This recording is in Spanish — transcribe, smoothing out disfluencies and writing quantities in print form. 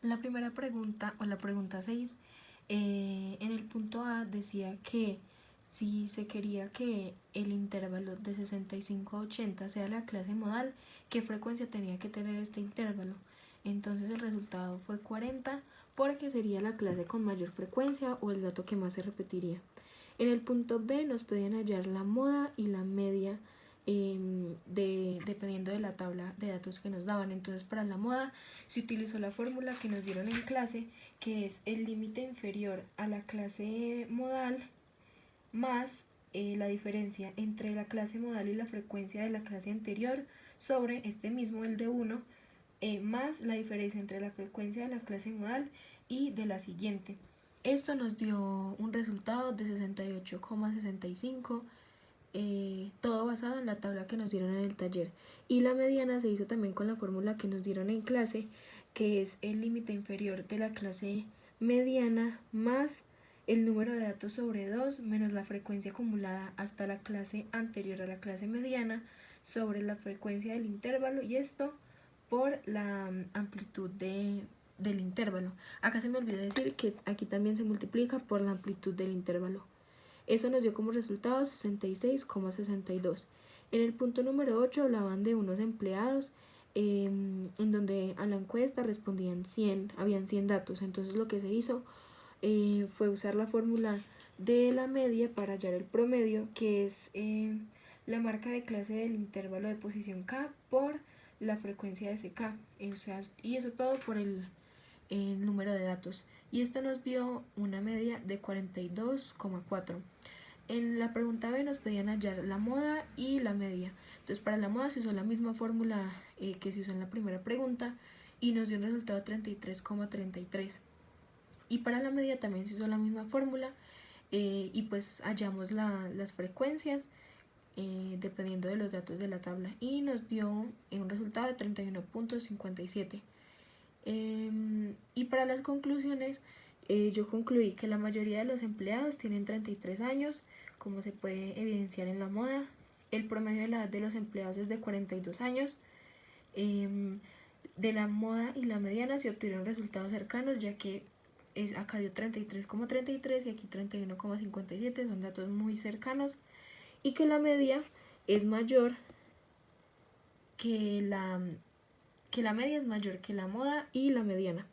La primera pregunta, o la pregunta 6, en el punto A decía que si se quería que el intervalo de 65 a 80 sea la clase modal, ¿qué frecuencia tenía que tener este intervalo? Entonces el resultado fue 40 porque sería la clase con mayor frecuencia o el dato que más se repetiría. En el punto B nos podían hallar la moda y la media dependiendo de la tabla de datos que nos daban. Entonces para la moda se utilizó la fórmula que nos dieron en clase, que es el límite inferior a la clase modal más la diferencia entre la clase modal y la frecuencia de la clase anterior sobre este mismo, el de 1, más la diferencia entre la frecuencia de la clase modal y de la siguiente. Esto nos dio un resultado de 68,65, todo basado en la tabla que nos dieron en el taller. Y la mediana se hizo también con la fórmula que nos dieron en clase, que es el límite inferior de la clase mediana más el número de datos sobre 2 menos la frecuencia acumulada hasta la clase anterior a la clase mediana sobre la frecuencia del intervalo, y esto por la amplitud del intervalo. Acá se me olvidó decir que aquí también se multiplica por la amplitud del intervalo. Esto nos dio como resultado 66,62. En el punto número 8 hablaban de unos empleados en donde a la encuesta respondían 100, habían 100 datos. Entonces lo que se hizo fue usar la fórmula de la media para hallar el promedio, que es la marca de clase del intervalo de posición K por la frecuencia de ese K. O sea, y eso todo por el número de datos. Y esto nos dio una media de 42,4. En la pregunta B nos pedían hallar la moda y la media. Entonces para la moda se usó la misma fórmula que se usó en la primera pregunta y nos dio un resultado de 33,33. Y para la media también se usó la misma fórmula y pues hallamos las frecuencias dependiendo de los datos de la tabla y nos dio un resultado de 31,57. Y para las conclusiones, yo concluí que la mayoría de los empleados tienen 33 años, como se puede evidenciar en la moda. El promedio de la edad de los empleados es de 42 años. De la moda y la mediana se obtuvieron resultados cercanos, ya que acá dio 33,33 y aquí 31,57, son datos muy cercanos. Y que la media es mayor que la media es mayor que la moda y la mediana.